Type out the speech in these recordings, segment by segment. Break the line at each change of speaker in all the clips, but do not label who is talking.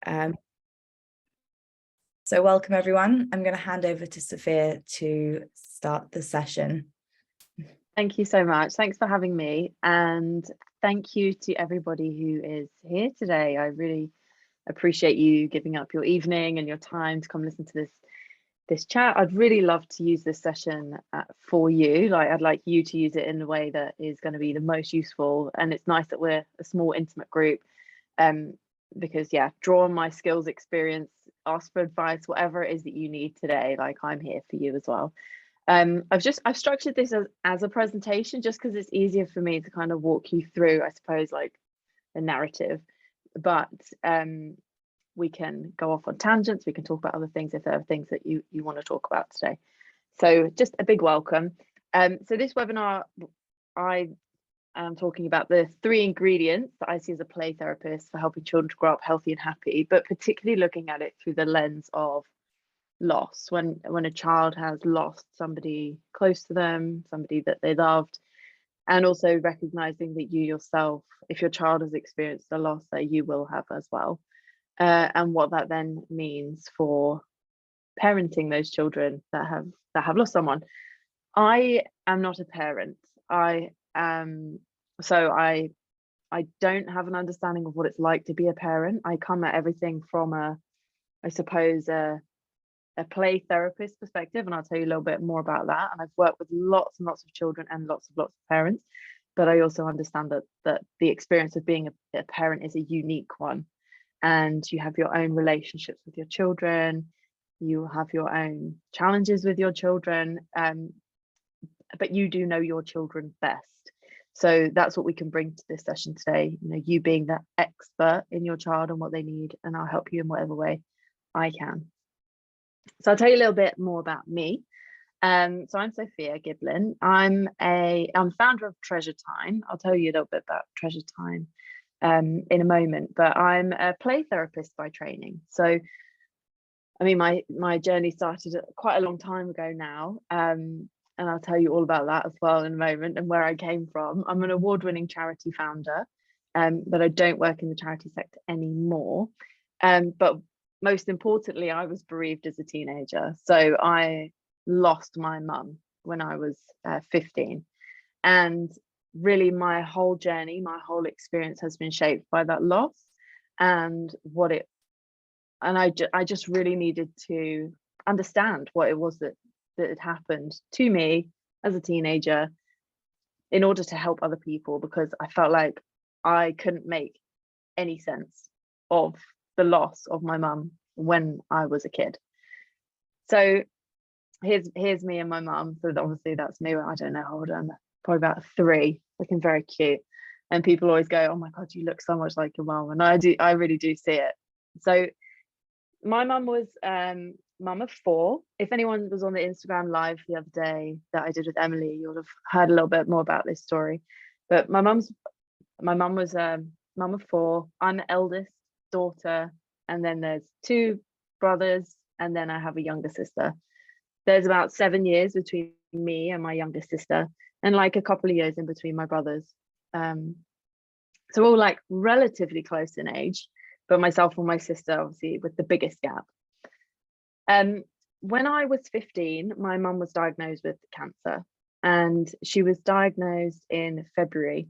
So welcome everyone. I'm going to hand over to Sophia to start the session.
Thank you so much. Thanks for having me, and thank you to everybody who is here today. I really appreciate you giving up your evening and your time to come listen to this chat. I'd really love to use this session for you. I'd like you to use it in a way that is going to be the most useful, and it's nice that we're a small intimate group, because draw on my skills, experience, ask for advice, whatever it is that you need today. I'm here for you as well. I've structured this as a presentation just because it's easier for me to kind of walk you through, I suppose, like a narrative, but we can go off on tangents. We can talk about other things if there are things that you want to talk about today. So just a big welcome. So this webinar, I am talking about the 3 ingredients that I see as a play therapist for helping children to grow up healthy and happy, but particularly looking at it through the lens of loss. When a child has lost somebody close to them, somebody that they loved, and also recognizing that you yourself, if your child has experienced a loss, that you will have as well, and what that then means for parenting those children that have lost someone. I am not a parent. So I don't have an understanding of what it's like to be a parent. I come at everything from a play therapist perspective, and I'll tell you a little bit more about that. And I've worked with lots and lots of children and lots of parents, but I also understand that the experience of being a parent is a unique one, and you have your own relationships with your children, you have your own challenges with your children, but you do know your children best. So that's what we can bring to this session today, you being the expert in your child and what they need, and I'll help you in whatever way I can. So I'll tell you a little bit more about me. So I'm Sophia Giblin. I'm founder of Treasure Time. I'll tell you a little bit about Treasure Time in a moment, but I'm a play therapist by training. So, I mean, my journey started quite a long time ago now, and I'll tell you all about that as well in a moment and where I came from. I'm an award-winning charity founder, but I don't work in the charity sector anymore. But most importantly, I was bereaved as a teenager. So I lost my mum when I was 15. And really my whole journey, my whole experience has been shaped by that loss and I just really needed to understand what it was that had happened to me as a teenager in order to help other people, because I felt like I couldn't make any sense of the loss of my mum when I was a kid. So here's me and my mum. So obviously that's me. I don't know how old I am, probably about 3, looking very cute. And people always go, "Oh my God, you look so much like your mum." And I really do see it. So my mum was mum of 4. If anyone was on the Instagram live the other day that I did with Emily, you would have heard a little bit more about this story. But my mum was mum of 4. I'm the eldest daughter, and then there's 2 brothers, and then I have a younger sister. There's about 7 years between me and my younger sister, and like a couple of years in between my brothers. So we're all like relatively close in age, but myself and my sister obviously with the biggest gap. When I was 15, my mum was diagnosed with cancer, and she was diagnosed in February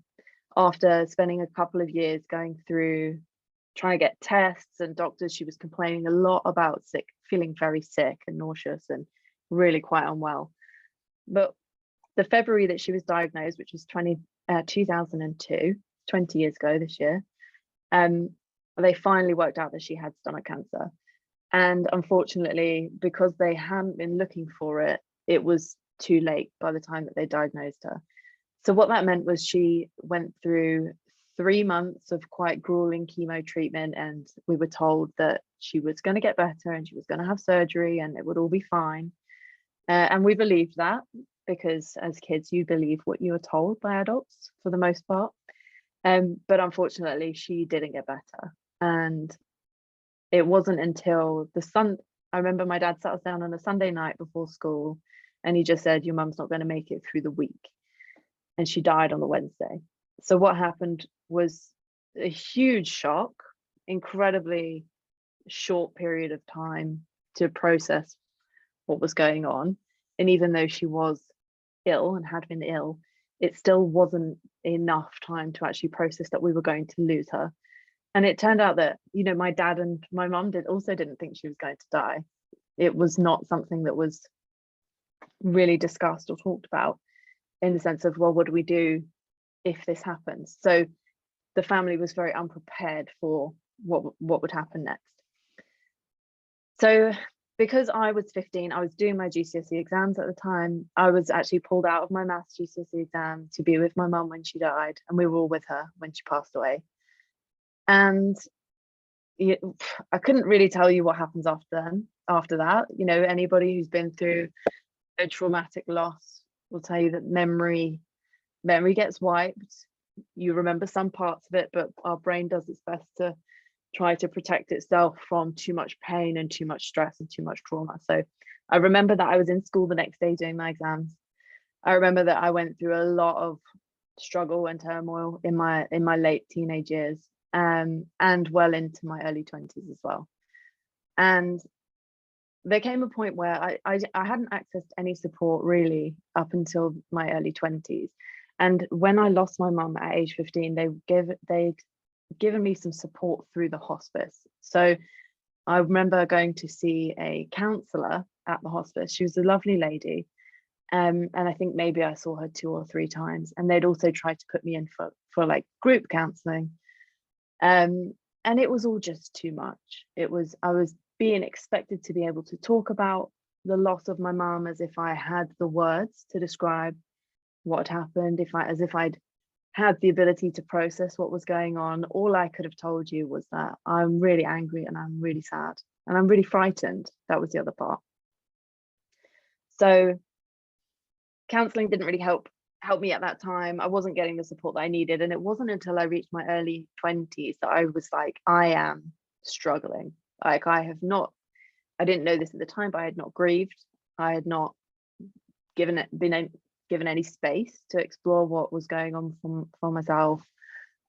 after spending a couple of years going through trying to get tests and doctors. She was complaining a lot about feeling very sick and nauseous and really quite unwell. But the February that she was diagnosed, which was 2002, 20 years ago this year, they finally worked out that she had stomach cancer. And unfortunately, because they hadn't been looking for it, it was too late by the time that they diagnosed her. So what that meant was she went through 3 months of quite grueling chemo treatment, and we were told that she was going to get better and she was going to have surgery and it would all be fine. And we believed that, because as kids, you believe what you are told by adults for the most part. But unfortunately, she didn't get better. And it wasn't until I remember my dad sat us down on a Sunday night before school, and he just said, "Your mum's not going to make it through the week." And she died on the Wednesday. So what happened was a huge shock, incredibly short period of time to process what was going on. And even though she was ill and had been ill, it still wasn't enough time to actually process that we were going to lose her. And it turned out that, you know, my dad and my mum didn't think she was going to die. It was not something that was really discussed or talked about, in the sense of, well, what do we do if this happens? So the family was very unprepared for what would happen next. So because I was 15, I was doing my GCSE exams at the time. I was actually pulled out of my maths GCSE exam to be with my mum when she died, and we were all with her when she passed away. And I couldn't really tell you what happens after that. You know, anybody who's been through a traumatic loss will tell you that memory gets wiped. You remember some parts of it, but our brain does its best to try to protect itself from too much pain and too much stress and too much trauma. So I remember that I was in school the next day doing my exams. I remember that I went through a lot of struggle and turmoil in my late teenage years, and well into my early 20s as well. And there came a point where I hadn't accessed any support really up until my early 20s. And when I lost my mum at age 15, they'd given me some support through the hospice. So I remember going to see a counsellor at the hospice. She was a lovely lady. And I think maybe I saw her 2 or 3 times. And they'd also tried to put me in for like group counselling. And it was all just too much. I was being expected to be able to talk about the loss of my mum as if I had the words to describe what had happened, as if I'd had the ability to process what was going on. All I could have told you was that I'm really angry and I'm really sad and I'm really frightened. That was the other part. So counselling didn't really help me at that time. I wasn't getting the support that I needed. And it wasn't until I reached my early 20s that I was like, I am struggling. Like I didn't know this at the time, but I had not grieved. I had not been given any space to explore what was going on for myself.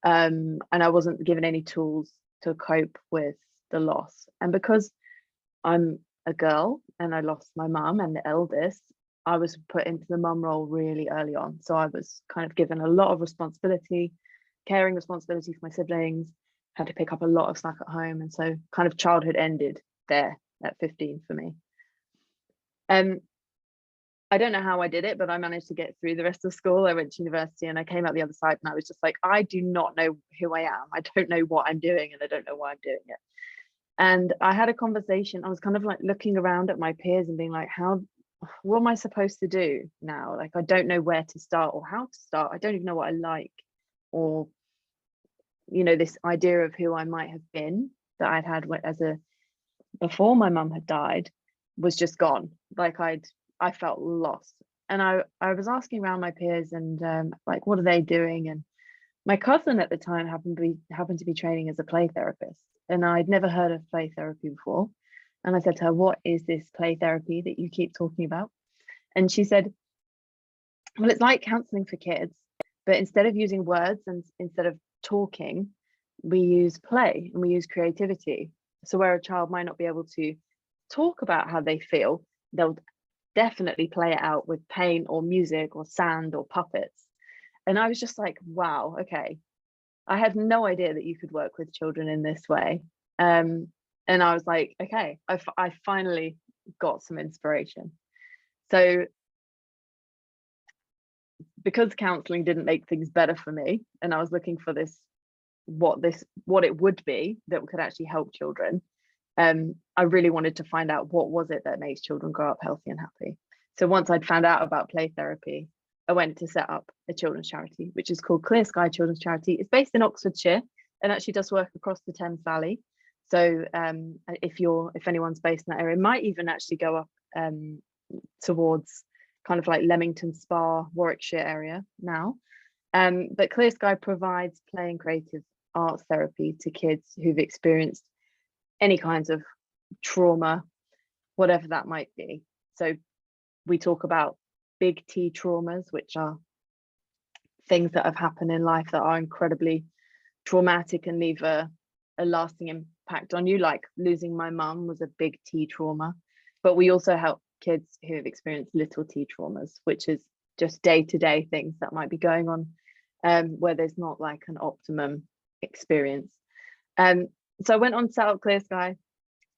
And I wasn't given any tools to cope with the loss. And because I'm a girl and I lost my mum and the eldest, I was put into the mum role really early on. So I was kind of given a lot of responsibility, caring responsibility for my siblings, had to pick up a lot of slack at home. And so kind of childhood ended there at 15 for me. I don't know how I did it, but I managed to get through the rest of school. I went to university and I came out the other side and I was just like, I do not know who I am. I don't know what I'm doing and I don't know why I'm doing it. And I had a conversation. I was kind of like looking around at my peers and being like, what am I supposed to do now? Like, I don't know where to start or how to start. I don't even know what I like, or, you know, this idea of who I might have been that I'd had before my mum had died was just gone. Like I felt lost. And I was asking around my peers and like, what are they doing? And my cousin at the time happened to be training as a play therapist. And I'd never heard of play therapy before. And I said to her, what is this play therapy that you keep talking about? And she said, well, it's like counseling for kids, but instead of using words and instead of talking, we use play and we use creativity. So where a child might not be able to talk about how they feel, they'll definitely play it out with paint or music or sand or puppets. And I was just like, wow, okay. I had no idea that you could work with children in this way. And I was like, okay, I finally got some inspiration. So because counseling didn't make things better for me, and I was looking for what it would be that could actually help children, I really wanted to find out what was it that makes children grow up healthy and happy. So once I'd found out about play therapy, I went to set up a children's charity, which is called Clear Sky Children's Charity. It's based in Oxfordshire and actually does work across the Thames Valley. So if anyone's based in that area, it might even actually go up towards kind of like Leamington Spa, Warwickshire area now. But Clear Sky provides play and creative arts therapy to kids who've experienced any kinds of trauma, whatever that might be. So we talk about big T traumas, which are things that have happened in life that are incredibly traumatic and leave a lasting impact on you. Like losing my mum was a big T trauma, but we also help kids who have experienced little T traumas, which is just day-to-day things that might be going on, where there's not like an optimum experience. So I went on to set up Clear Sky,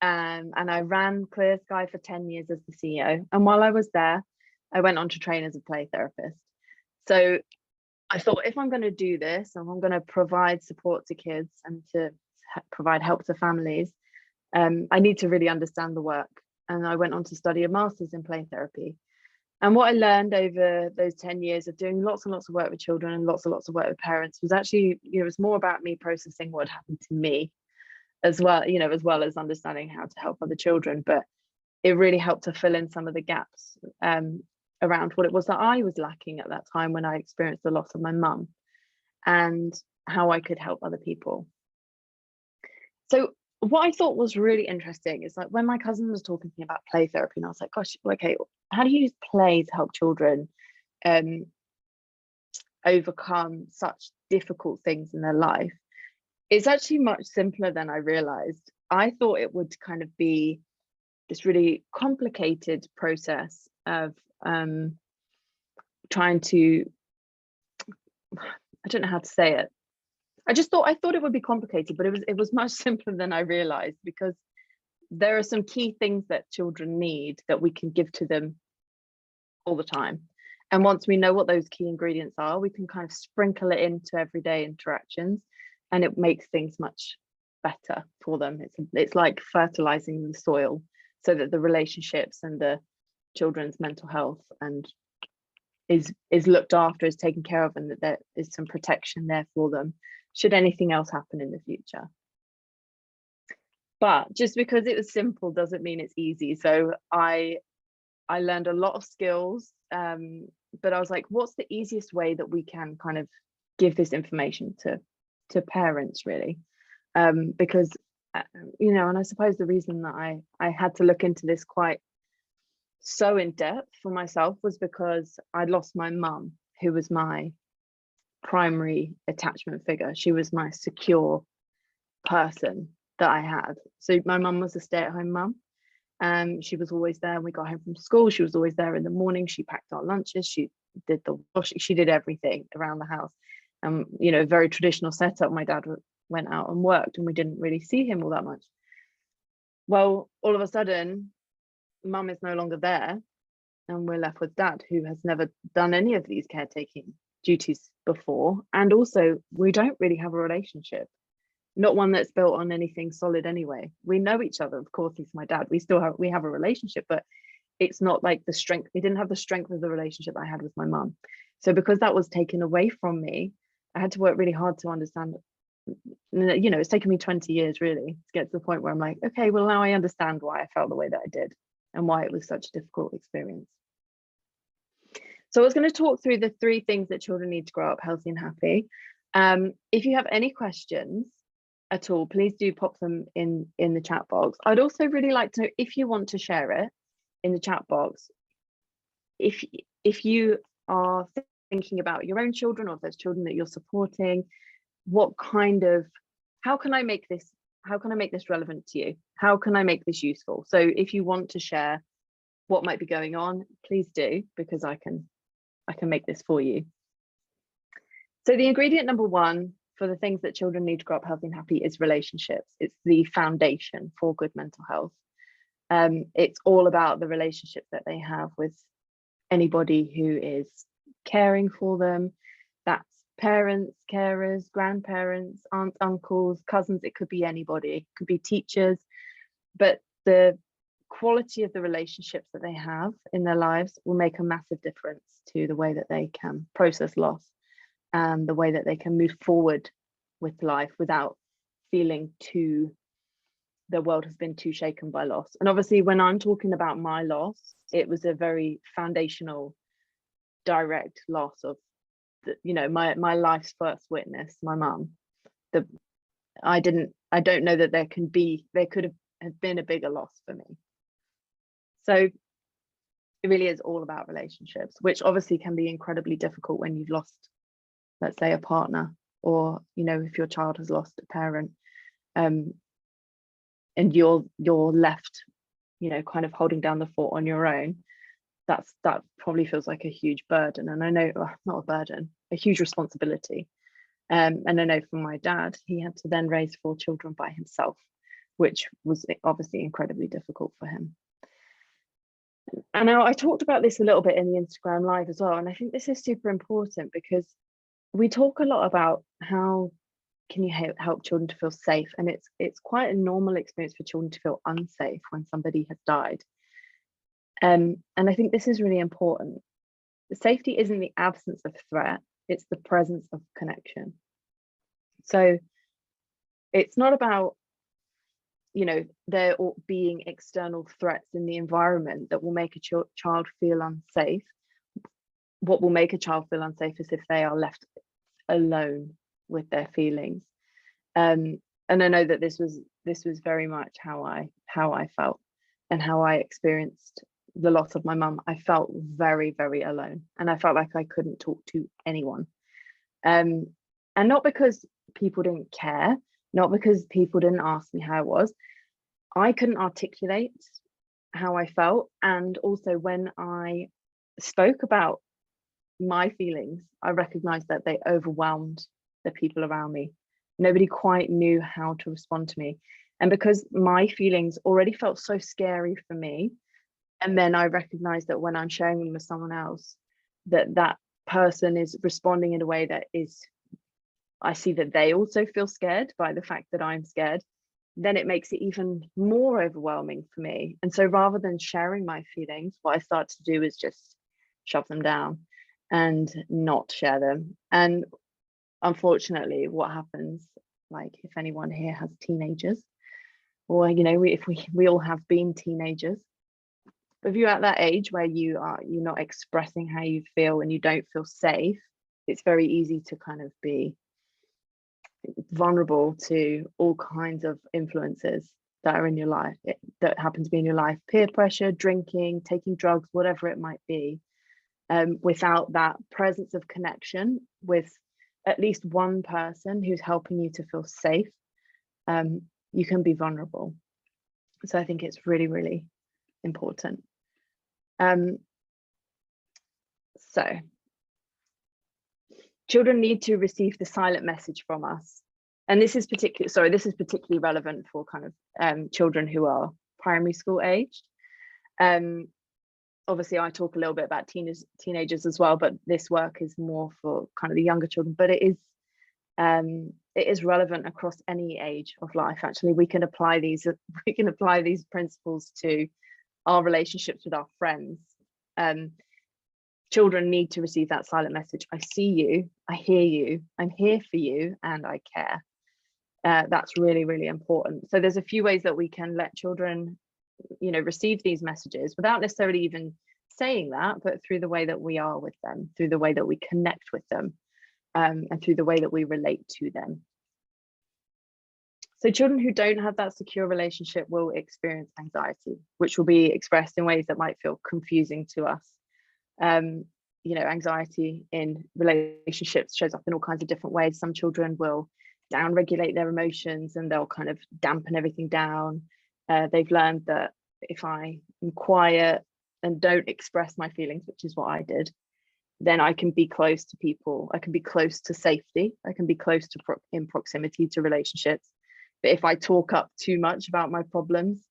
and I ran Clear Sky for 10 years as the CEO. And while I was there, I went on to train as a play therapist. So I thought, if I'm going to do this, and I'm going to provide support to kids and to provide help to families, I need to really understand the work. And I went on to study a master's in play therapy. And what I learned over those 10 years of doing lots and lots of work with children and lots of work with parents was actually, it was more about me processing what happened to me as well, as well as understanding how to help other children. But it really helped to fill in some of the gaps around what it was that I was lacking at that time when I experienced the loss of my mum, and how I could help other people. So what I thought was really interesting is, like, when my cousin was talking to me about play therapy, and I was like, gosh, okay, how do you use play to help children overcome such difficult things in their life? It's actually much simpler than I realized. I thought it would kind of be this really complicated process of trying to, I don't know how to say it. I thought it would be complicated, but it was much simpler than I realized, because there are some key things that children need that we can give to them all the time. And once we know what those key ingredients are, we can kind of sprinkle it into everyday interactions, and it makes things much better for them. It's like fertilizing the soil so that the relationships and the children's mental health and is looked after, is taken care of, and that there is some protection there for them should anything else happen in the future. But just because it was simple doesn't mean it's easy. So I learned a lot of skills, but I was like, what's the easiest way that we can kind of give this information to parents, really? Because and I suppose the reason that I had to look into this quite so in depth for myself was because I'd lost my mum, who was my primary attachment figure. She was my secure person that I had. So my mum was a stay-at-home mum. She was always there when we got home from school. She was always there in the morning. She packed our lunches. She did the washing. She did everything around the house. Very traditional setup. My dad went out and worked, and we didn't really see him all that much. Well, all of a sudden, mum is no longer there, and we're left with dad, who has never done any of these caretaking duties before. And also, we don't really have a relationship, not one that's built on anything solid anyway. We know each other, of course. He's my dad. We have a relationship, but it's not like the strength. We didn't have the strength of the relationship I had with my mum. So because that was taken away from me, I had to work really hard to understand. It's taken me 20 years really to get to the point where I'm like, okay, well, now I understand why I felt the way that I did and why it was such a difficult experience. So I was going to talk through the 3 things that children need to grow up healthy and happy. If you have any questions at all, please do pop them in the chat box. I'd also really like to know, if you want to share it in the chat box, if you are thinking about your own children, or if there's children that you're supporting, how can I make this relevant to you? How can I make this useful? So if you want to share what might be going on, please do, because I can make this for you. So the ingredient number 1 for the things that children need to grow up healthy and happy is relationships. It's the foundation for good mental health. It's all about the relationship that they have with anybody who is caring for them. That's parents, carers, grandparents, aunts, uncles, cousins. It could be anybody. It could be teachers. But the quality of the relationships that they have in their lives will make a massive difference to the way that they can process loss, and the way that they can move forward with life without feeling their world has been too shaken by loss. And obviously, when I'm talking about my loss, it was a very foundational, direct loss of my life's first witness, my mum. I don't know that there could have been a bigger loss for me. So it really is all about relationships, which obviously can be incredibly difficult when you've lost, let's say, a partner, or if your child has lost a parent. and you're left, you know, kind of holding down the fort on your own, that probably feels like a huge burden. And I know, not a burden, a huge responsibility. And I know from my dad, he had to then raise 4 children by himself, which was obviously incredibly difficult for him. And now I talked about this a little bit in the Instagram live as well. And I think this is super important, because we talk a lot about how can you help children to feel safe. And it's quite a normal experience for children to feel unsafe when somebody has died. And I think this is really important. The safety isn't the absence of threat, it's the presence of connection. So it's not about, you know, there being external threats in the environment that will make a child feel unsafe. What will make a child feel unsafe is if they are left alone with their feelings. And I know that this was very much how I felt and how I experienced the loss of my mum. I felt very, very alone, and I felt like I couldn't talk to anyone. And not because people didn't care, not because people didn't ask me how I was. I couldn't articulate how I felt. And also when I spoke about my feelings, I recognized that they overwhelmed the people around me. Nobody quite knew how to respond to me. And because my feelings already felt so scary for me, and then I recognized that when I'm sharing them with someone else, that person is responding in a way that is, I see that they also feel scared by the fact that I'm scared, then it makes it even more overwhelming for me. And so rather than sharing my feelings, what I start to do is just shove them down and not share them. And unfortunately, what happens, like if anyone here has teenagers, or, you know, if we all have been teenagers, if you're at that age where you're not expressing how you feel and you don't feel safe, it's very easy to kind of be vulnerable to all kinds of influences that are in your life, that happen to be in your life: peer pressure, drinking, taking drugs, whatever it might be. Without that presence of connection with at least one person who's helping you to feel safe, you can be vulnerable. So I think it's really, really important. So children need to receive the silent message from us. And this is particularly relevant for kind of children who are primary school aged. Obviously, I talk a little bit about teenagers as well, but this work is more for kind of the younger children. But it is relevant across any age of life. Actually, we can apply these principles to our relationships with our friends. Children need to receive that silent message: I see you, I hear you, I'm here for you, and I care. That's really, really important. So there's a few ways that we can let children, you know, receive these messages without necessarily even saying that, but through the way that we are with them, through the way that we connect with them, and through the way that we relate to them. So children who don't have that secure relationship will experience anxiety, which will be expressed in ways that might feel confusing to us. You know, anxiety in relationships shows up in all kinds of different ways. Some children will down-regulate their emotions and they'll kind of dampen everything down. They've learned that if I am quiet and don't express my feelings, which is what I did, then I can be close to people. I can be close to safety. I can be close to in proximity to relationships. But if I talk up too much about my problems,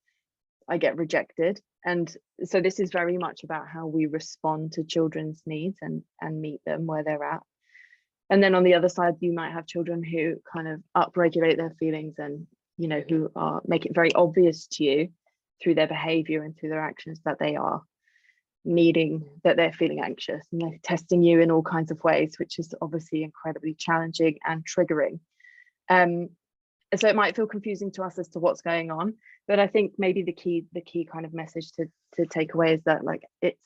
I get rejected. And so this is very much about how we respond to children's needs and meet them where they're at. And then on the other side, you might have children who kind of upregulate their feelings and, you know, who make it very obvious to you through their behavior and through their actions that they are that they're feeling anxious, and they're testing you in all kinds of ways, which is obviously incredibly challenging and triggering. So it might feel confusing to us as to what's going on, but I think maybe the key kind of message to take away is that, like, it's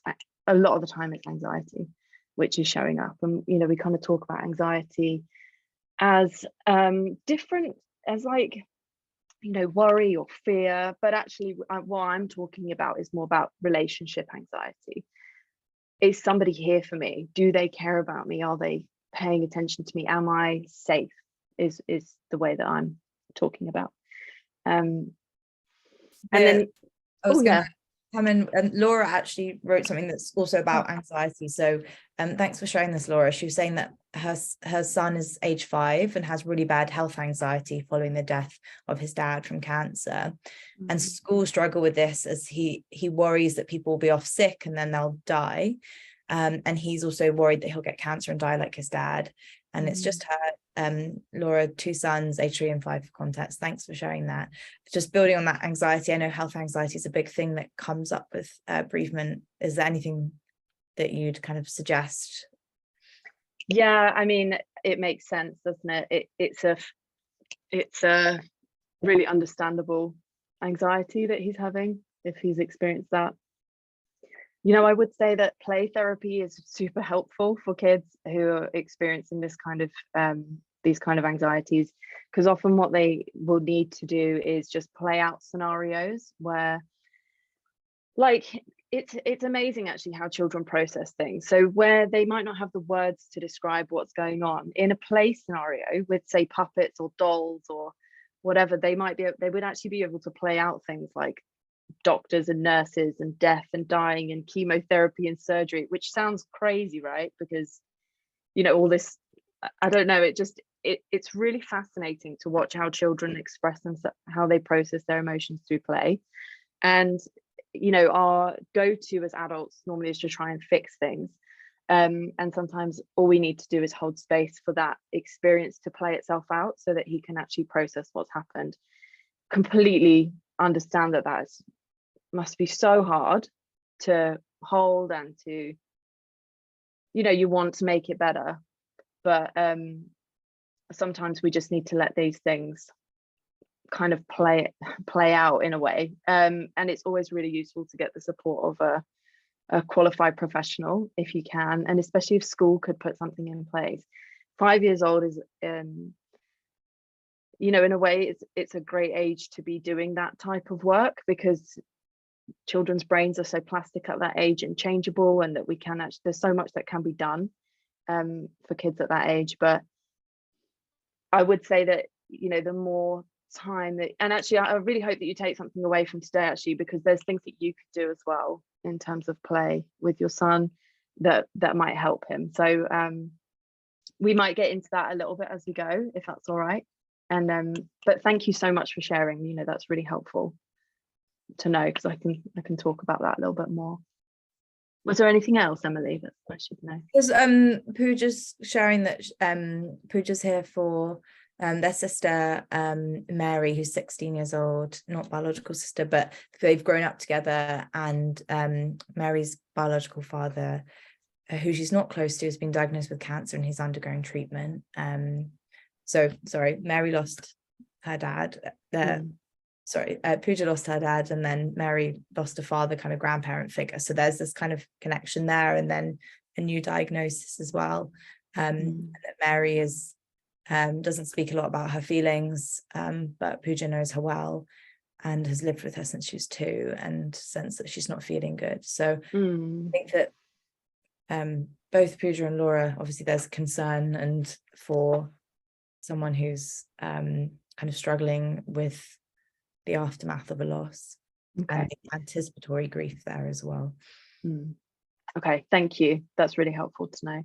a lot of the time it's anxiety which is showing up. And, you know, we kind of talk about anxiety as different as, like, you know, worry or fear, but actually what I'm talking about is more about relationship anxiety. Is somebody here for me? Do they care about me? Are they paying attention to me? Am I safe? Is the way that I'm talking about. And then,
I was going
yeah.
to come in, and Laura actually wrote something that's also about anxiety. So thanks for sharing this, Laura. She was saying that her son is age 5 and has really bad health anxiety following the death of his dad from cancer. And schools struggle with this, as he worries that people will be off sick and then they'll die. And he's also worried that he'll get cancer and die like his dad. And it's just her, Laura, 2 sons, age 3 and 5 for context. Thanks for sharing that. Just building on that anxiety, I know health anxiety is a big thing that comes up with bereavement. Is there anything that you'd kind of suggest?
Yeah, I mean, it makes sense, doesn't it? It's a really understandable anxiety that he's having if he's experienced that. You know, I would say that play therapy is super helpful for kids who are experiencing this kind of these kind of anxieties, because often what they will need to do is just play out scenarios where, like, it's amazing actually how children process things. So where they might not have the words to describe what's going on, in a play scenario with, say, puppets or dolls or whatever, they would actually be able to play out things like doctors and nurses and death and dying and chemotherapy and surgery, which sounds crazy, right? Because, you know, all this, I don't know, it's really fascinating to watch how children express themselves, how they process their emotions through play. And, you know, our go-to as adults normally is to try and fix things. And sometimes all we need to do is hold space for that experience to play itself out so that he can actually process what's happened. Completely understand that must be so hard to hold, and to, you know, you want to make it better, but sometimes we just need to let these things kind of play out in a way, and it's always really useful to get the support of a qualified professional if you can, and especially if school could put something in place. 5 years old is you know, in a way it's a great age to be doing that type of work, because children's brains are so plastic at that age and changeable, and that we can actually, there's so much that can be done for kids at that age. But I would say that, you know, the more time that, and actually I really hope that you take something away from today, actually, because there's things that you could do as well in terms of play with your son that might help him. So we might get into that a little bit as we go, if that's all right. And but thank you so much for sharing. You know, that's really helpful to know, because I can talk about that a little bit more. Was there anything else, Emily, that I should know?
Because Pooja's sharing that Pooja's here for their sister Mary, who's 16 years old, not biological sister, but they've grown up together, and Mary's biological father, who she's not close to, has been diagnosed with cancer and he's undergoing treatment. So sorry, Mary lost her dad. Pooja lost her dad, and then Mary lost a father, kind of grandparent figure. So there's this kind of connection there, and then a new diagnosis as well. And that Mary is doesn't speak a lot about her feelings, but Pooja knows her well and has lived with her since she was 2, and sense that she's not feeling good. So I think that both Pooja and Laura, obviously there's concern, and for someone who's kind of struggling with the aftermath of a loss, and the anticipatory grief there as well.
Okay, thank you. That's really helpful to know.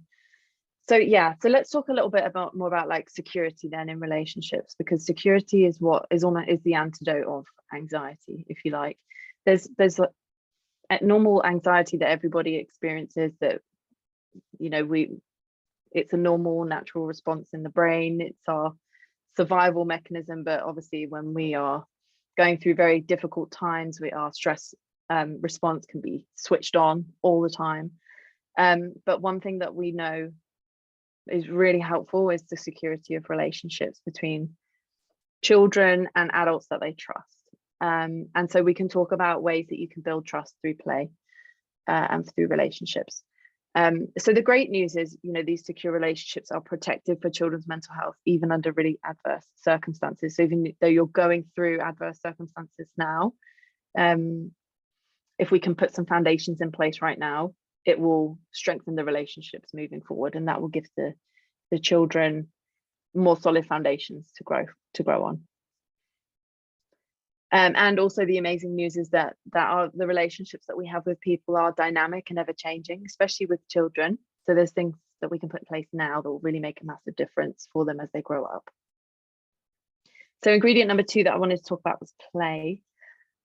So yeah, so let's talk a little bit more about like security then in relationships, because security is what is the antidote of anxiety, if you like. There's a normal anxiety that everybody experiences, that, you know, it's a normal natural response in the brain. It's our survival mechanism, but obviously when we are going through very difficult times, our stress response can be switched on all the time. But one thing that we know is really helpful is the security of relationships between children and adults that they trust. And so we can talk about ways that you can build trust through play and through relationships. So the great news is, you know, these secure relationships are protective for children's mental health, even under really adverse circumstances. So even though you're going through adverse circumstances now, if we can put some foundations in place right now, it will strengthen the relationships moving forward, and that will give the children more solid foundations to grow on. And also the amazing news is that the relationships that we have with people are dynamic and ever changing, especially with children. So there's things that we can put in place now that will really make a massive difference for them as they grow up. So ingredient number 2 that I wanted to talk about was play.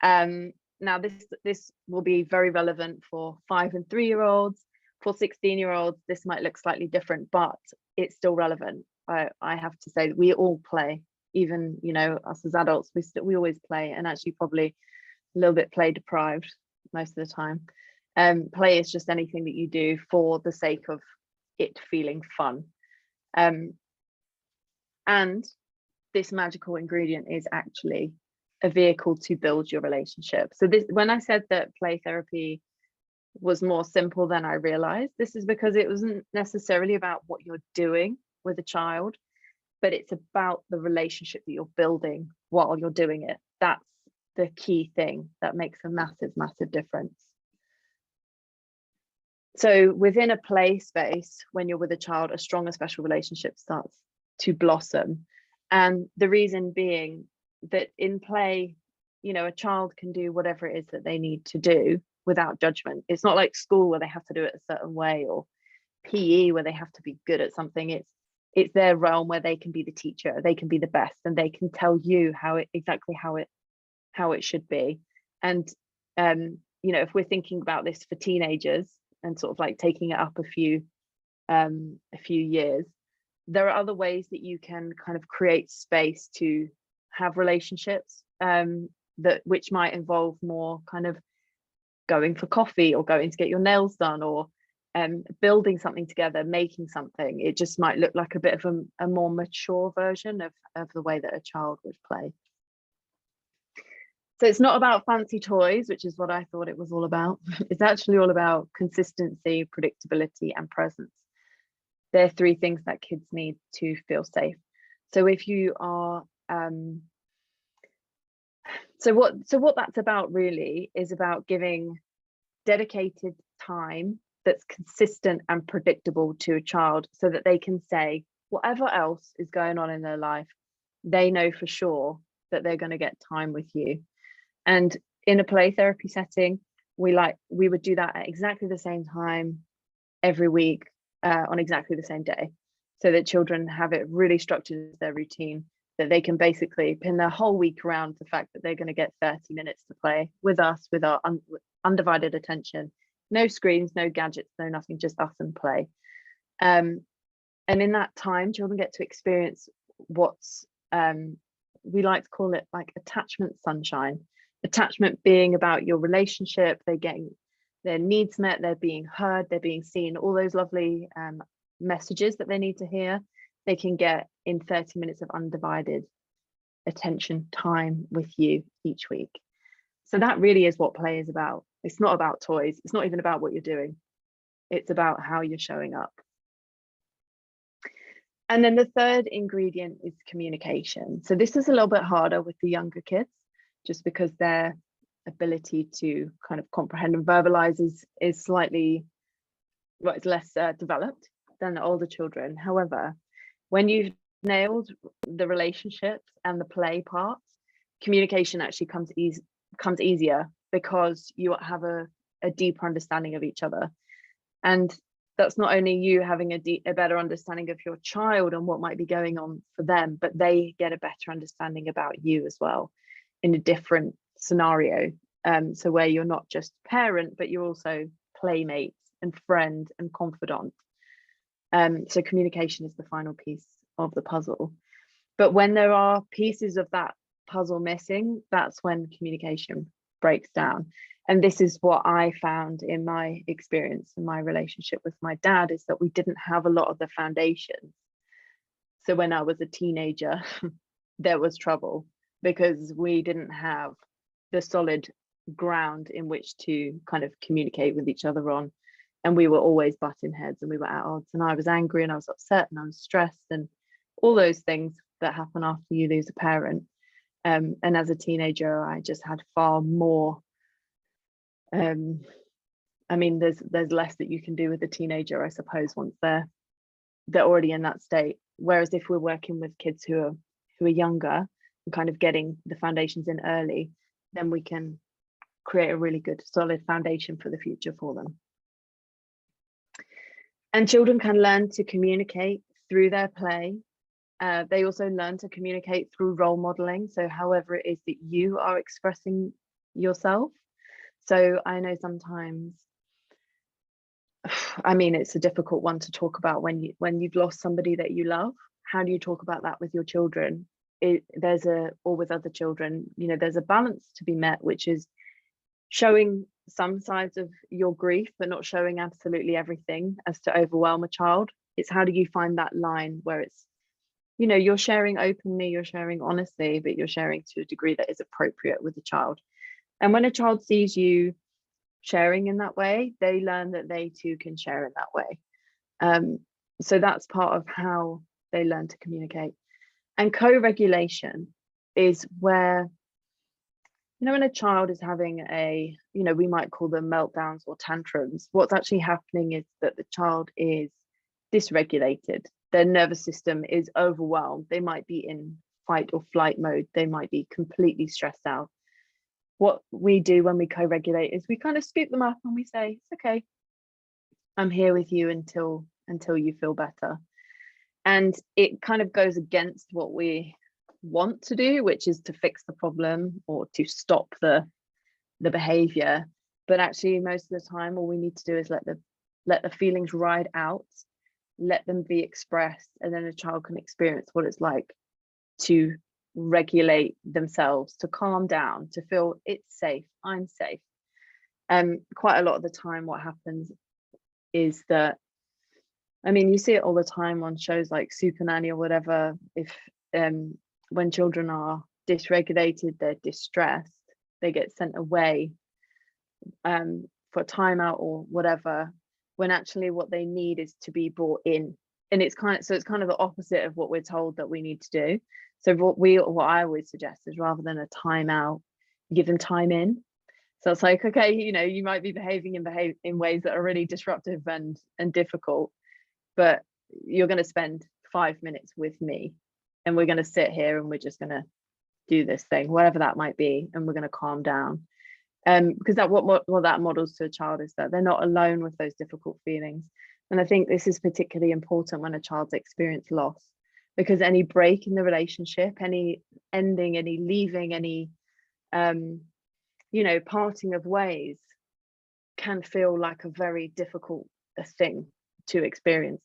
Now this will be very relevant for 5 and 3-year-olds. For 16-year-olds, this might look slightly different, but it's still relevant. I have to say that we all play. Even, you know, us as adults, we always play, and actually probably a little bit play deprived most of the time. Play is just anything that you do for the sake of it feeling fun. And this magical ingredient is actually a vehicle to build your relationship. So this, when I said that play therapy was more simple than I realized, this is because it wasn't necessarily about what you're doing with a child, but it's about the relationship that you're building while you're doing it. That's the key thing that makes a massive, massive difference. So within a play space, when you're with a child, a strong and special relationship starts to blossom. And the reason being that in play, you know, a child can do whatever it is that they need to do without judgment. It's not like school where they have to do it a certain way, or PE where they have to be good at something. It's their realm where they can be the teacher, they can be the best, and they can tell you exactly how it should be. And you know, if we're thinking about this for teenagers and sort of like taking it up a few years, there are other ways that you can kind of create space to have relationships, which might involve more kind of going for coffee or going to get your nails done, or building something together, making something. It just might look like a bit of a more mature version of the way that a child would play. So it's not about fancy toys, which is what I thought it was all about. It's actually all about consistency, predictability, and presence. They're 3 things that kids need to feel safe. So if you are so what that's about really is about giving dedicated time that's consistent and predictable to a child, so that they can say whatever else is going on in their life, they know for sure that they're going to get time with you. And in a play therapy setting, we would do that at exactly the same time every week, on exactly the same day, so that children have it really structured as their routine, that they can basically pin their whole week around the fact that they're going to get 30 minutes to play with us, with our undivided attention. No screens, no gadgets, no nothing, just us and play. And in that time, children get to experience what's we like to call it like attachment sunshine. Attachment being about your relationship, they're getting their needs met, they're being heard, they're being seen, all those lovely messages that they need to hear, they can get in 30 minutes of undivided attention time with you each week. So that really is what play is about. It's not about toys. It's not even about what you're doing. It's about how you're showing up. And then the third ingredient is communication. So this is a little bit harder with the younger kids, just because their ability to kind of comprehend and verbalize is slightly, well, it's less developed than the older children. However, when you've nailed the relationships and the play parts, communication actually comes easier, because you have a deeper understanding of each other. And that's not only you having a better understanding of your child and what might be going on for them, but they get a better understanding about you as well in a different scenario. So where you're not just parent, but you're also playmate and friend and confidant. So communication is the final piece of the puzzle. But when there are pieces of that puzzle missing, that's when communication breaks down. And this is what I found in my experience in my relationship with my dad, is that we didn't have a lot of the foundations. So when I was a teenager, there was trouble, because we didn't have the solid ground in which to kind of communicate with each other on. And we were always butting heads, and we were at odds, and I was angry and I was upset and I was stressed, and all those things that happen after you lose a parent. And as a teenager, I just had far more. I mean, there's less that you can do with a teenager, I suppose, once they're already in that state. Whereas if we're working with kids who are younger, kind of getting the foundations in early, then we can create a really good solid foundation for the future for them. And children can learn to communicate through their play. They also learn to communicate through role modeling. So however it is that you are expressing yourself. So I know sometimes, I mean, it's a difficult one to talk about when you've lost somebody that you love. How do you talk about that with your children? Or with other children, you know, there's a balance to be met, which is showing some sides of your grief, but not showing absolutely everything as to overwhelm a child. It's how do you find that line where it's, you know, you're sharing openly, you're sharing honestly, but you're sharing to a degree that is appropriate with the child. And when a child sees you sharing in that way, they learn that they too can share in that way. So that's part of how they learn to communicate. And co-regulation is where, you know, when a child is having a, you know, we might call them meltdowns or tantrums, what's actually happening is that the child is dysregulated. Their nervous system is overwhelmed. They might be in fight or flight mode. They might be completely stressed out. What we do when we co-regulate is we kind of scoop them up and we say, it's okay, I'm here with you until you feel better. And it kind of goes against what we want to do, which is to fix the problem or to stop the behavior. But actually most of the time, all we need to do is let the feelings ride out, let them be expressed, and then a child can experience what it's like to regulate themselves, to calm down, to feel it's safe, I'm safe. Quite a lot of the time what happens is that, I mean, you see it all the time on shows like Super Nanny or whatever. If when children are dysregulated, they're distressed, they get sent away for timeout or whatever, when actually what they need is to be brought in. And it's kind of the opposite of what we're told that we need to do. So what I always suggest is, rather than a timeout, give them time in. So it's like, okay, you know, you might be behaving in ways that are really disruptive and difficult, but you're going to spend 5 minutes with me, and we're going to sit here and we're just going to do this thing, whatever that might be, and we're going to calm down. Because that what that models to a child is that they're not alone with those difficult feelings. And I think this is particularly important when a child's experienced loss, because any break in the relationship, any ending, any leaving, any you know, parting of ways can feel like a very difficult thing to experience.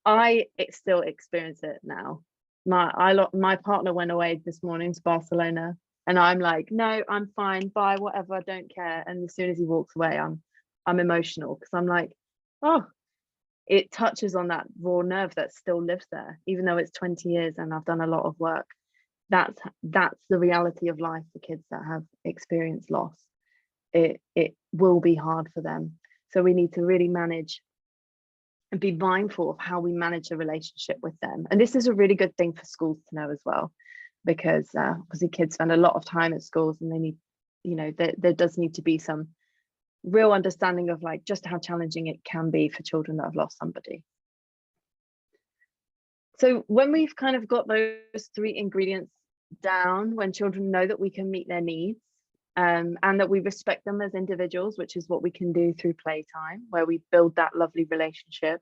I still experience it now. My partner went away this morning to Barcelona, and I'm like, no, I'm fine, bye, whatever, I don't care. And as soon as he walks away, I'm emotional, because I'm like, oh, it touches on that raw nerve that still lives there, even though it's 20 years and I've done a lot of work. That's the reality of life for kids that have experienced loss. It will be hard for them. So we need to really manage and be mindful of how we manage a relationship with them. And this is a really good thing for schools to know as well, because obviously kids spend a lot of time at schools, and they need, you know, there does need to be some real understanding of like just how challenging it can be for children that have lost somebody. So when we've kind of got those 3 ingredients down, when children know that we can meet their needs, and that we respect them as individuals, which is what we can do through playtime, where we build that lovely relationship,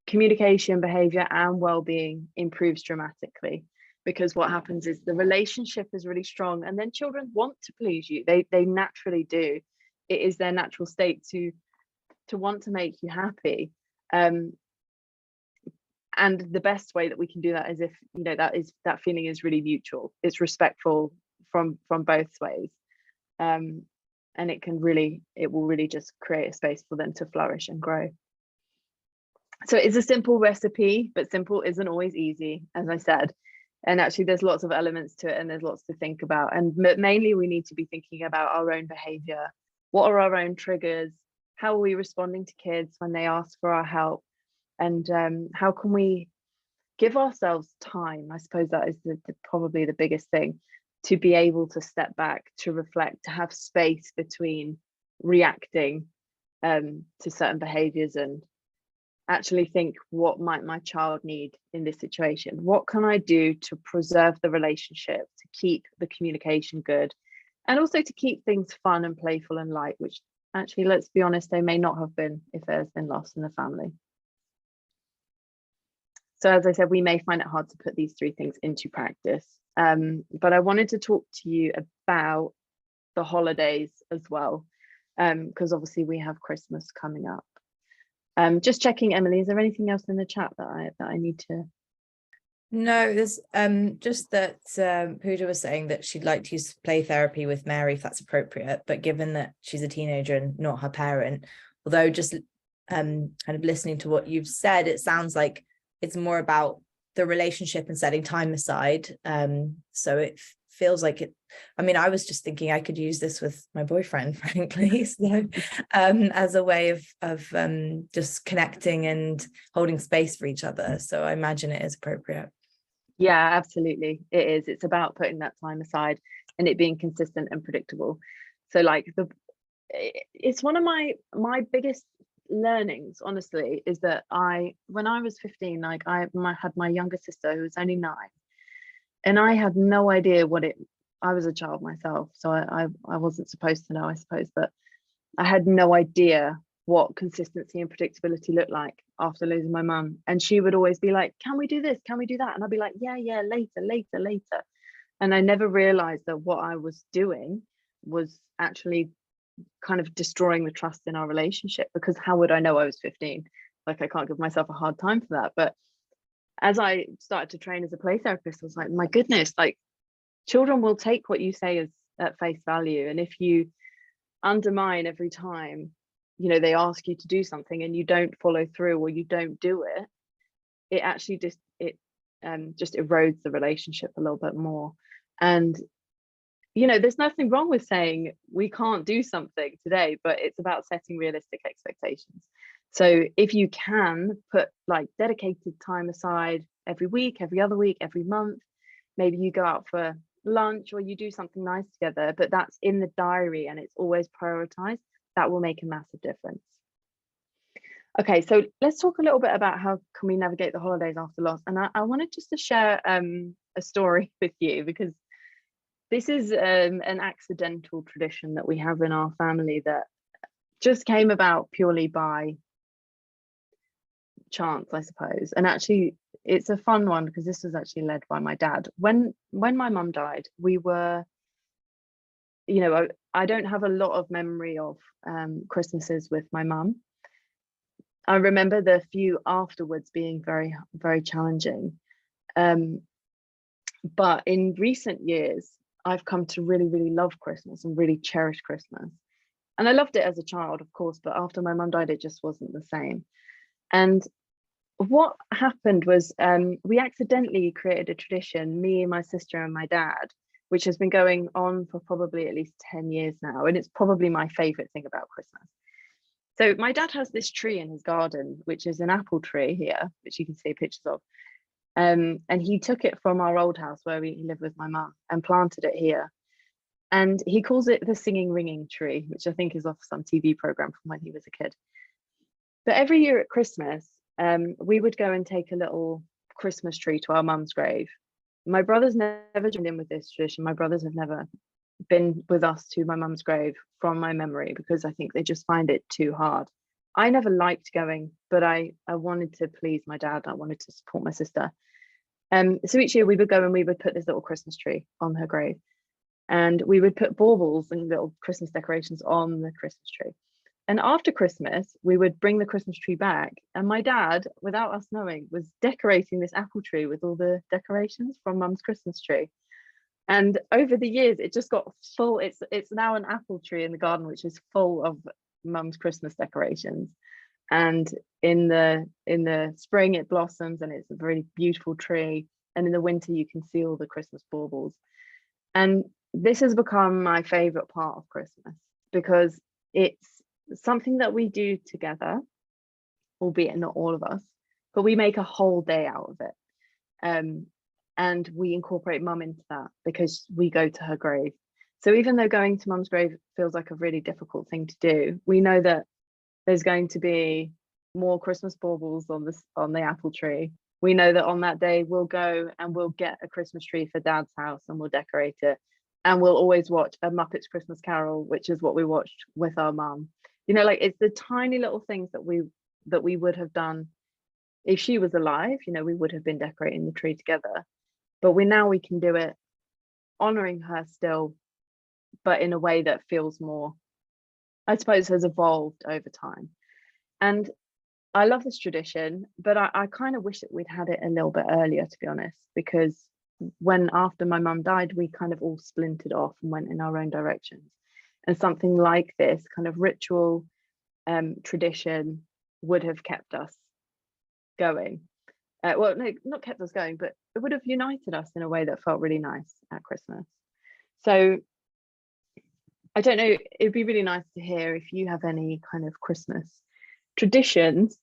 communication, behavior, and well-being improves dramatically. Because what happens is the relationship is really strong, and then children want to please you. They naturally do. It is their natural state to want to make you happy. And the best way that we can do that is if, you know, that feeling is really mutual. It's respectful from both ways. And it will really just create a space for them to flourish and grow. So it's a simple recipe, but simple isn't always easy, as I said. And actually there's lots of elements to it, and there's lots to think about. And mainly we need to be thinking about our own behavior. What are our own triggers? How are we responding to kids when they ask for our help? And how can we give ourselves time? I suppose that is probably the biggest thing, to be able to step back, to reflect, to have space between reacting to certain behaviors actually think, what might my child need in this situation? What can I do to preserve the relationship, to keep the communication good, and also to keep things fun and playful and light, which actually, let's be honest, they may not have been if there's been loss in the family. So as I said, we may find it hard to put these three things into practice. But I wanted to talk to you about the holidays as well, because obviously we have Christmas coming up. Just checking, Emily, is there anything else in the chat that I need to?
No, there's just that Pooja was saying that she'd like to use play therapy with Mary if that's appropriate, but given that she's a teenager and not her parent, although just kind of listening to what you've said, it sounds like it's more about the relationship and setting time aside. So it feels like it, I mean, I was just thinking I could use this with my boyfriend, frankly, so as a way of just connecting and holding space for each other. So I imagine it is appropriate.
Yeah, absolutely. It is. It's about putting that time aside and it being consistent and predictable. So like it's one of my biggest learnings, honestly, is that when I was 15, like I had my younger sister who was only 9, and I had no idea I was a child myself, so I wasn't supposed to know, I suppose, but I had no idea what consistency and predictability looked like after losing my mum. And she would always be like, can we do this, can we do that? And I'd be like, yeah, later. And I never realized that what I was doing was actually kind of destroying the trust in our relationship, because how would I know? I was 15. Like, I can't give myself a hard time for that. But as I started to train as a play therapist, I was like, my goodness, like, children will take what you say as at face value. And if you undermine every time, you know, they ask you to do something and you don't follow through or you don't do it, it actually just erodes the relationship a little bit more. And you know, there's nothing wrong with saying we can't do something today, but it's about setting realistic expectations. So if you can put like dedicated time aside every week, every other week, every month, maybe you go out for lunch or you do something nice together, but that's in the diary and it's always prioritized, that will make a massive difference. Okay, so let's talk a little bit about how can we navigate the holidays after loss. And I wanted just to share a story with you, because this is an accidental tradition that we have in our family that just came about purely by chance, I suppose. And actually, it's a fun one because this was actually led by my dad. When my mum died, we were, you know, I don't have a lot of memory of Christmases with my mum. I remember the few afterwards being very, very challenging. But in recent years, I've come to really, really love Christmas and really cherish Christmas. And I loved it as a child, of course, but after my mum died, it just wasn't the same. And what happened was we accidentally created a tradition, me and my sister and my dad, which has been going on for probably at least 10 years now. And it's probably my favorite thing about Christmas. So my dad has this tree in his garden, which is an apple tree here, which you can see pictures of. And he took it from our old house where he lived with my mum and planted it here. And he calls it the singing ringing tree, which I think is off some TV program from when he was a kid. But every year at Christmas, we would go and take a little Christmas tree to our mum's grave. My brothers never joined in with this tradition. My brothers have never been with us to my mum's grave from my memory, because I think they just find it too hard. I never liked going, but I wanted to please my dad. I wanted to support my sister. So each year we would go and we would put this little Christmas tree on her grave, and we would put baubles and little Christmas decorations on the Christmas tree. And after Christmas, we would bring the Christmas tree back, and my dad, without us knowing, was decorating this apple tree with all the decorations from Mum's Christmas tree. And over the years, it just got full. It's now an apple tree in the garden, which is full of Mum's Christmas decorations. And in the spring, it blossoms and it's a really beautiful tree. And in the winter, you can see all the Christmas baubles. And this has become my favorite part of Christmas, because it's something that we do together, albeit not all of us, but we make a whole day out of it. And we incorporate Mum into that because we go to her grave. So even though going to Mum's grave feels like a really difficult thing to do, we know that there's going to be more Christmas baubles on the apple tree. We know that on that day we'll go and we'll get a Christmas tree for Dad's house and we'll decorate it. And we'll always watch a Muppets Christmas Carol, which is what we watched with our mum. You know, like, it's the tiny little things that we would have done if she was alive. You know, we would have been decorating the tree together. But we can do it honoring her still, but in a way that feels more, I suppose, has evolved over time. And I love this tradition, but I kind of wish that we'd had it a little bit earlier, to be honest, because after my mum died, we kind of all splintered off and went in our own directions. And something like this kind of ritual tradition would have kept us going. Well, no, not kept us going, but it would have united us in a way that felt really nice at Christmas. So I don't know, it'd be really nice to hear if you have any kind of Christmas traditions,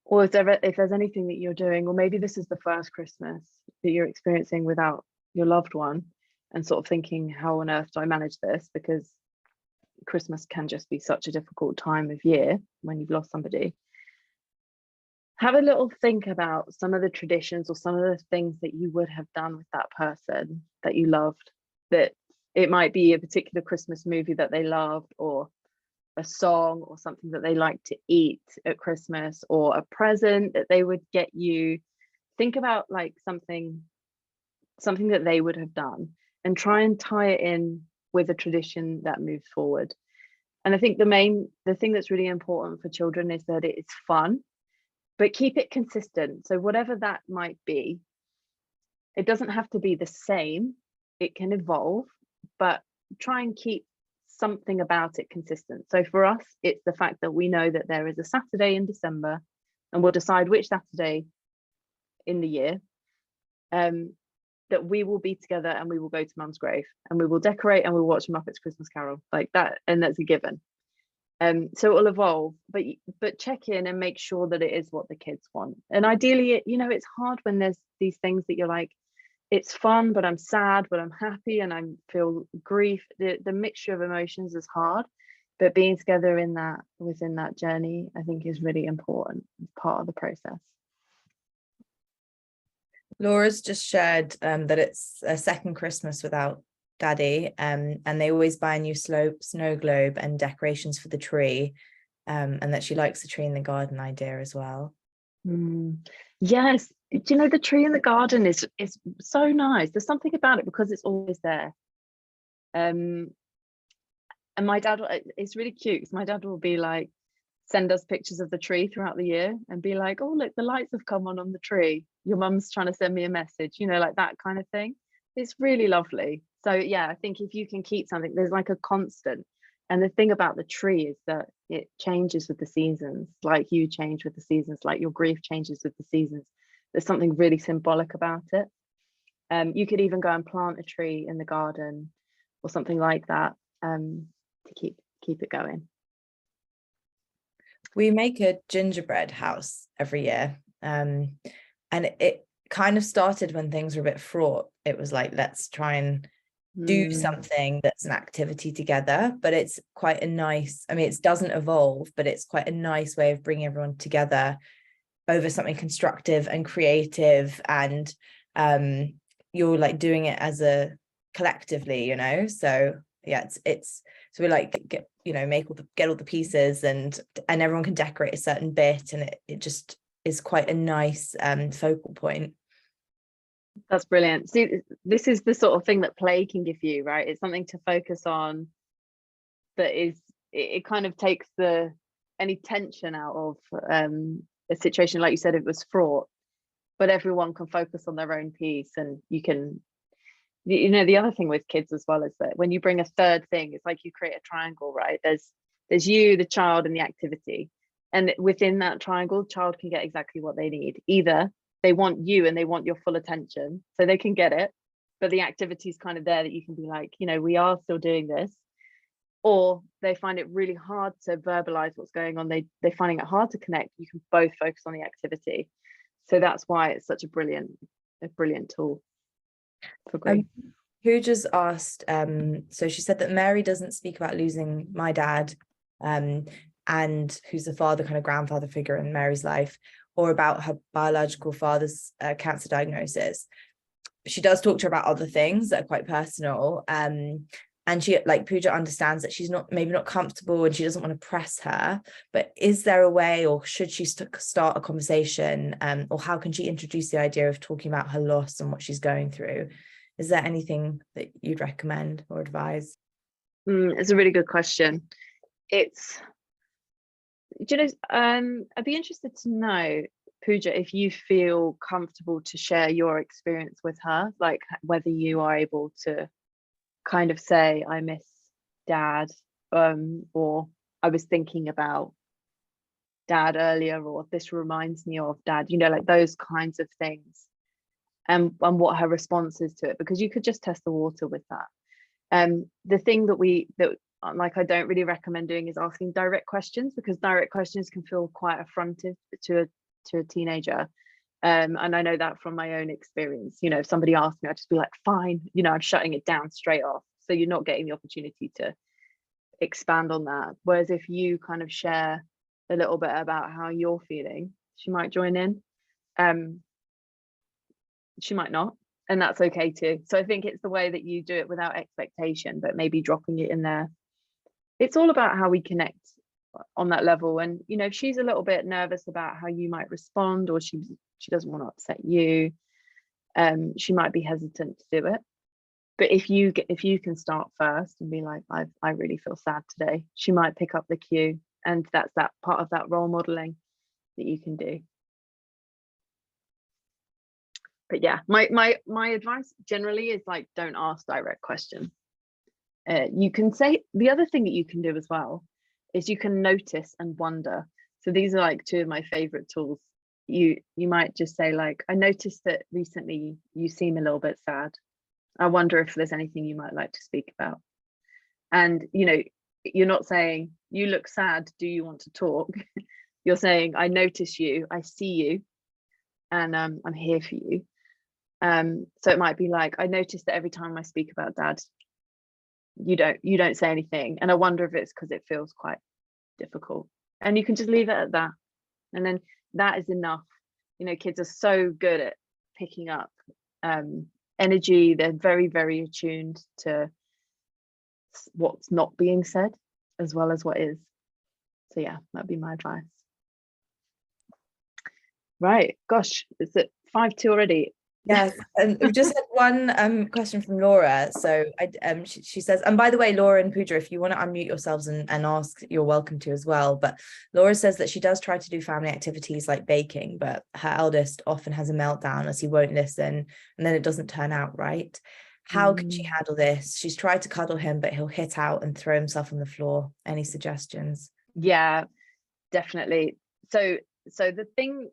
or if there's anything that you're doing, or maybe this is the first Christmas that you're experiencing without your loved one, and sort of thinking, how on earth do I manage this? Because Christmas can just be such a difficult time of year when you've lost somebody. Have a little think about some of the traditions or some of the things that you would have done with that person that you loved. That it might be a particular Christmas movie that they loved, or a song, or something that they like to eat at Christmas, or a present that they would get you. Think about like something that they would have done, and try and tie it in with a tradition that moves forward. And I think the thing that's really important for children is that it is fun, but keep it consistent. So whatever that might be, it doesn't have to be the same, it can evolve, but try and keep something about it consistent. So for us, it's the fact that we know that there is a Saturday in December, and we'll decide which Saturday in the year that we will be together, and we will go to Mum's grave, and we will decorate, and we'll watch Muppets Christmas Carol, like that, and that's a given. So it will evolve, but check in and make sure that it is what the kids want. And ideally, you know, it's hard when there's these things that you're like, it's fun, but I'm sad, but I'm happy, and I feel grief. The mixture of emotions is hard, but being together within that journey, I think, is really important. It's part of the process.
Laura's just shared that it's a second Christmas without Daddy, and they always buy a new snow globe and decorations for the tree, and that she likes the tree in the garden idea as well.
Yes, do you know, the tree in the garden is so nice. There's something about it because it's always there. And my dad, it's really cute because my dad will be like, send us pictures of the tree throughout the year and be like, oh look, the lights have come on the tree, your mum's trying to send me a message, you know, like that kind of thing. It's really lovely. So yeah, I think if you can keep something, there's like a constant. And the thing about the tree is that it changes with the seasons, like you change with the seasons, like your grief changes with the seasons. There's something really symbolic about it. You could even go and plant a tree in the garden or something like that, to keep it going.
We make a gingerbread house every year, and it kind of started when things were a bit fraught. It was like, let's try and do something that's an activity together, but it's quite a nice, I mean, it doesn't evolve, but it's quite a nice way of bringing everyone together over something constructive and creative, and you're like doing it as a collectively, you know. So yeah, it's so we like get all the pieces, and everyone can decorate a certain bit, and it just is quite a nice focal point.
That's brilliant. See, this is the sort of thing that play can give you, right? It's something to focus on that is, it kind of takes any tension out of a situation. Like you said, it was fraught, but everyone can focus on their own piece. And you can, you know, the other thing with kids as well is that when you bring a third thing, it's like you create a triangle, right? There's you, the child, and the activity. And within that triangle, the child can get exactly what they need. Either they want you and they want your full attention, so they can get it, but the activity is kind of there that you can be like, you know, we are still doing this. Or they find it really hard to verbalize what's going on. They're finding it hard to connect. You can both focus on the activity. So that's why it's such a brilliant tool for grief.
Who just asked, so she said that Mary doesn't speak about losing my dad, and who's the father, kind of grandfather figure in Mary's life, or about her biological father's cancer diagnosis. She does talk to her about other things that are quite personal. And she, like, Pooja understands that she's maybe not comfortable and she doesn't want to press her, but is there a way, or should she start a conversation, or how can she introduce the idea of talking about her loss and what she's going through? Is there anything that you'd recommend or advise?
It's a really good question. It's, I'd be interested to know, Pooja, if you feel comfortable to share your experience with her, like whether you are able to kind of say, I miss dad, or I was thinking about dad earlier, or this reminds me of dad, like those kinds of things, and what her response is to it, because you could just test the water with that. The thing that like I don't really recommend doing is asking direct questions, because direct questions can feel quite affrontive to a teenager. And I know that from my own experience. If somebody asked me, I'd just be like, fine, I'm shutting it down straight off. So you're not getting the opportunity to expand on that. Whereas if you kind of share a little bit about how you're feeling, she might join in. She might not, and that's okay too. So I think it's the way that you do it without expectation, but maybe dropping it in there. It's all about how we connect on that level. And if she's a little bit nervous about how you might respond, or she doesn't want to upset you, she might be hesitant to do it. But if you can start first and be like, I really feel sad today, she might pick up the cue, and that's that part of that role modeling that you can do. But yeah, my advice generally is, like, don't ask direct questions. You can say, the other thing that you can do as well is you can notice and wonder. So these are like two of my favorite tools. You might just say, like, I noticed that recently you seem a little bit sad. I wonder if there's anything you might like to speak about. And you're not saying, you look sad, do you want to talk? You're saying, I notice you, I see you, and I'm here for you. So it might be like, I noticed that every time I speak about dad, you don't say anything, and I wonder if it's because it feels quite difficult. And you can just leave it at that, and then that is enough. Kids are so good at picking up energy. They're very, very attuned to what's not being said as well as what is. So yeah, that'd be my advice. Right, gosh, is it 5:02 already?
Yes, and we've just had one question from Laura. So she says, and by the way, Laura and Pooja, if you want to unmute yourselves and ask, you're welcome to as well. But Laura says that she does try to do family activities like baking, but her eldest often has a meltdown as he won't listen, and then it doesn't turn out right. How can she handle this? She's tried to cuddle him, but he'll hit out and throw himself on the floor. Any suggestions?
Yeah, definitely. So the thing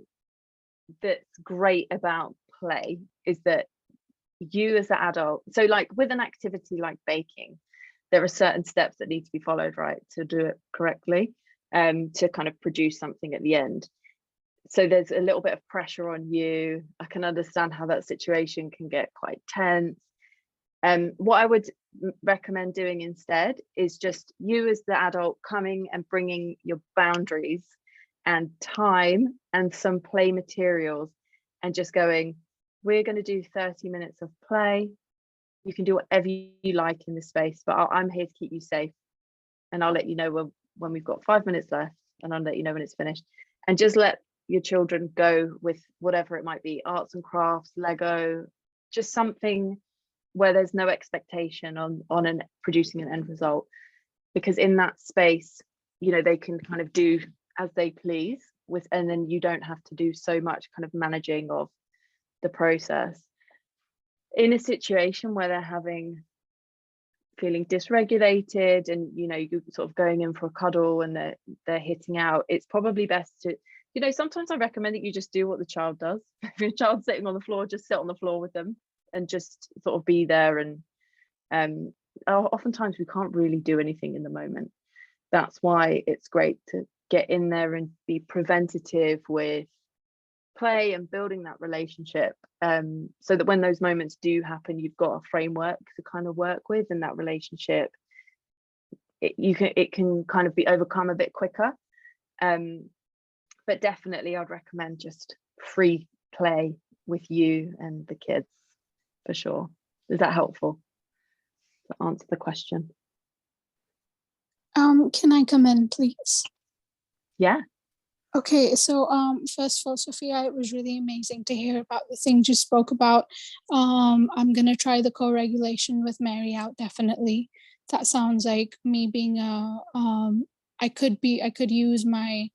that's great about play is that you as the adult, so like with an activity like baking, there are certain steps that need to be followed, right, to do it correctly, to kind of produce something at the end. So there's a little bit of pressure on you. I can understand how that situation can get quite tense. What I would recommend doing instead is just you as the adult coming and bringing your boundaries and time and some play materials, and just going, we're going to do 30 minutes of play. You can do whatever you like in this space, but I'm here to keep you safe, and I'll let you know when we've got 5 minutes left, and I'll let you know when it's finished. And just let your children go with whatever it might be, arts and crafts, Lego, just something where there's no expectation on producing an end result, because in that space, they can kind of do as they please with, and then you don't have to do so much kind of managing of the process. In a situation where they're feeling dysregulated, and you're sort of going in for a cuddle and they're hitting out, it's probably best to, sometimes I recommend that you just do what the child does. If your child's sitting on the floor, just sit on the floor with them and just sort of be there. And oftentimes we can't really do anything in the moment. That's why it's great to get in there and be preventative with play and building that relationship, so that when those moments do happen, you've got a framework to kind of work with, and that relationship it can kind of be overcome a bit quicker. But definitely I'd recommend just free play with you and the kids, for sure. Is that helpful to answer the question?
Can I come in, please?
Yeah.
Okay, so first of all, Sophia, it was really amazing to hear about the things you spoke about. I'm gonna try the co-regulation with Mary out, definitely. That sounds like me being I could use my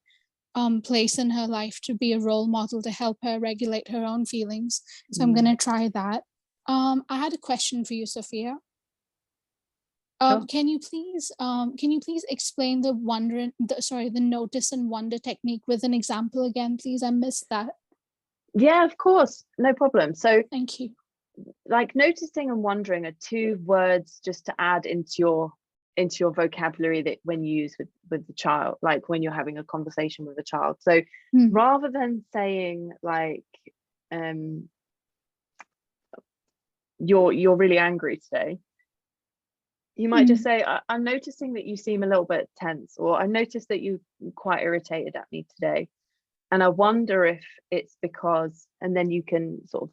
place in her life to be a role model to help her regulate her own feelings. So I'm gonna try that. I had a question for you, Sophia.
Sure.
Can you please explain the notice and wonder technique with an example again, please? I missed that.
Yeah, of course, no problem. So
Thank you.
like noticing and wondering are two words just to add into your vocabulary that when you use with the child, like when you're having a conversation with a child. So rather than saying like you're really angry today, you might just say, I'm noticing that you seem a little bit tense, or I noticed that you're quite irritated at me today, and I wonder if it's because, and then you can sort of,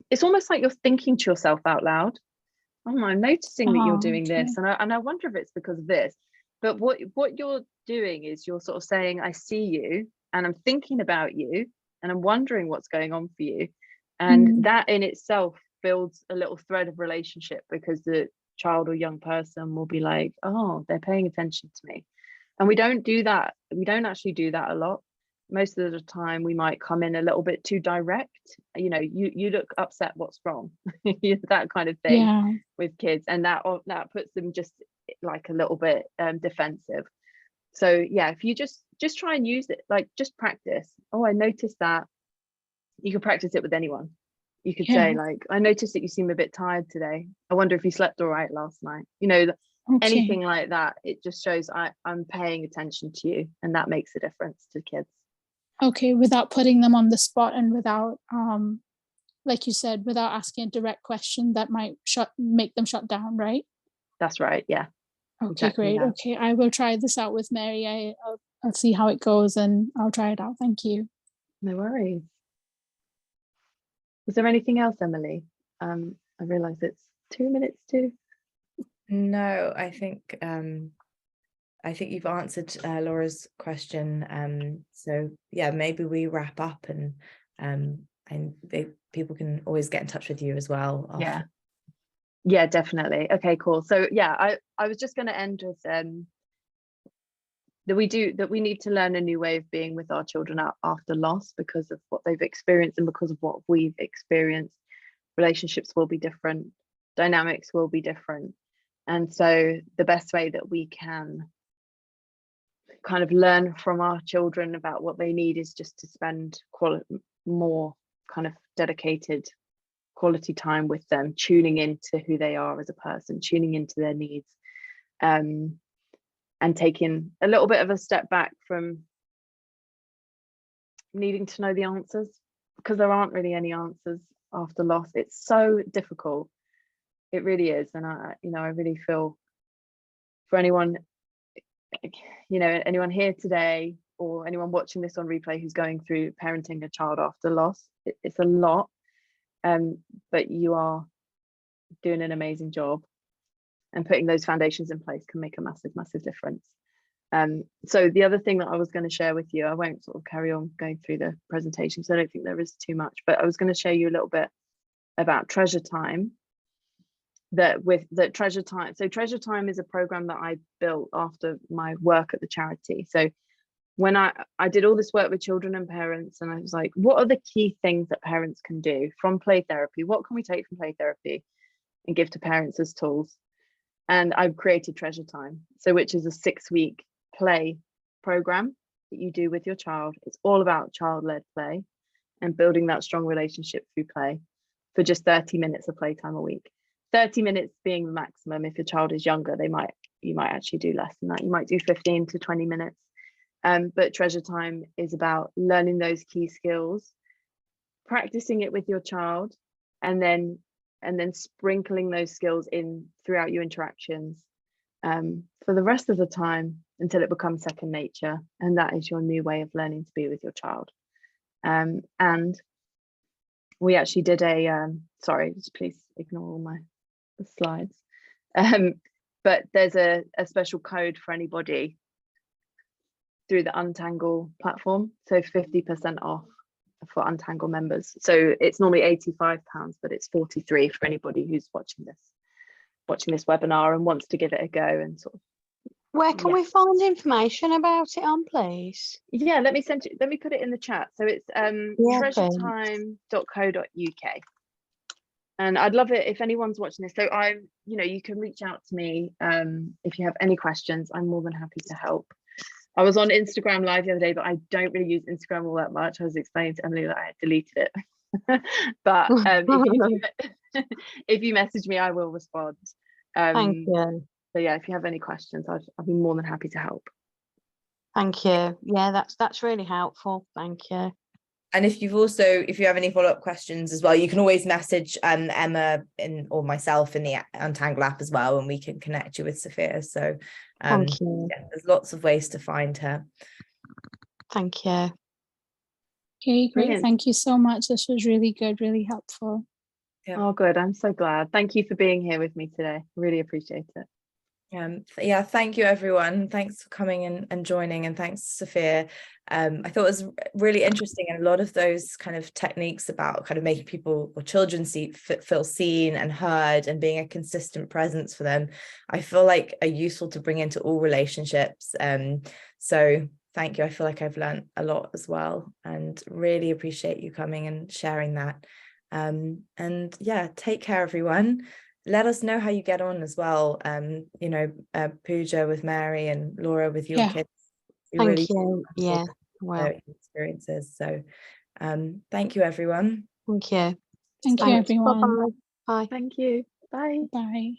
it's almost like you're thinking to yourself out loud. Oh, I'm noticing that you're doing this, and I wonder if it's because of this. But what you're doing is you're sort of saying, I see you, and I'm thinking about you, and I'm wondering what's going on for you. And that in itself builds a little thread of relationship, because the child or young person will be like, oh, they're paying attention to me. And we don't do that. We don't actually do that a lot. Most of the time we might come in a little bit too direct. You know, you look upset, what's wrong? That kind of thing with kids, and that puts them just like a little bit defensive. So yeah, if you just try and use it, like just practice. Oh, I noticed that. You can practice it with anyone. You could say like, I noticed that you seem a bit tired today. I wonder if you slept all right last night. You know, anything like that. It just shows I'm paying attention to you, and that makes a difference to kids.
Okay, without putting them on the spot, and without like you said, without asking a direct question that might make them shut down, right?
That's right. Yeah.
Okay,
exactly
great.
that.
Okay, I will try this out with Mary. I'll see how it goes, and I'll try it out. Thank you.
No worries. Was there anything else, Emily? I realize it's 2 minutes to.
No, I think you've answered Laura's question. So yeah, maybe we wrap up, and people can always get in touch with you as well after.
Yeah, definitely. Okay, cool. So yeah, I was just going to end with that we need to learn a new way of being with our children after loss, because of what they've experienced and because of what we've experienced. Relationships will be different, dynamics will be different, and so the best way that we can kind of learn from our children about what they need is just to spend more kind of dedicated quality time with them, tuning into who they are as a person, tuning into their needs, and taking a little bit of a step back from needing to know the answers, because there aren't really any answers after loss. It's so difficult. It really is. And I really feel for anyone, anyone here today, or anyone watching this on replay who's going through parenting a child after loss, it's a lot. But you are doing an amazing job, and putting those foundations in place can make a massive difference. So the other thing that I was going to share with you, I won't sort of carry on going through the presentation, so I don't think there is too much, but I was going to show you a little bit about Treasure Time. Treasure Time. So Treasure Time is a program that I built after my work at the charity. So when I did all this work with children and parents, and I was like, what are the key things that parents can do from play therapy? What can we take from play therapy and give to parents as tools? And I've created Treasure Time, so which is a 6-week play program that you do with your child. It's all about child-led play and building that strong relationship through play, for just 30 minutes of playtime a week. 30 minutes being the maximum. If your child is younger, you might actually do less than that. You might do 15 to 20 minutes. But Treasure Time is about learning those key skills, practicing it with your child, and then sprinkling those skills in throughout your interactions, for the rest of the time until it becomes second nature, and that is your new way of learning to be with your child. And we actually did a sorry, please ignore all my slides, but there's a special code for anybody through the Untangle platform, so 50% off for Untangle members. So it's normally £85, but it's 43 for anybody who's watching this webinar and wants to give it a go. And sort of,
where can we find information about it on, please?
Yeah, let me put it in the chat. So it's treasuretime.co.uk. And I'd love it if anyone's watching this. So you can reach out to me if you have any questions. I'm more than happy to help. I was on Instagram Live the other day, but I don't really use Instagram all that much. I was explaining to Emily that I had deleted it. But if you message me, I will respond.
Thank you.
So yeah, if you have any questions, I'd be more than happy to help.
Thank you. Yeah, that's really helpful. Thank you.
And if you have any follow-up questions as well, you can always message Emma or myself in the Untangle app as well, and we can connect you with Sophia. So
thank you.
Yeah, there's lots of ways to find her.
Thank you.
Okay, great.
Brilliant.
Thank you so much. This was really good, really helpful.
Yeah.
Oh, good. I'm so glad. Thank you for being here with me today. Really appreciate it.
Yeah, thank you everyone. Thanks for coming and joining, and thanks Sophia. I thought it was really interesting, and a lot of those kind of techniques about kind of making people or children feel seen and heard and being a consistent presence for them, I feel like are useful to bring into all relationships. So thank you. I feel like I've learned a lot as well, and really appreciate you coming and sharing that. And yeah, take care everyone. Let us know how you get on as well. Pooja with Mary and Laura with your kids.
Thank you. Yeah, well,
experiences. So thank you everyone.
Thank you.
Thank you everyone.
Bye.
Thank you. Bye.
Bye.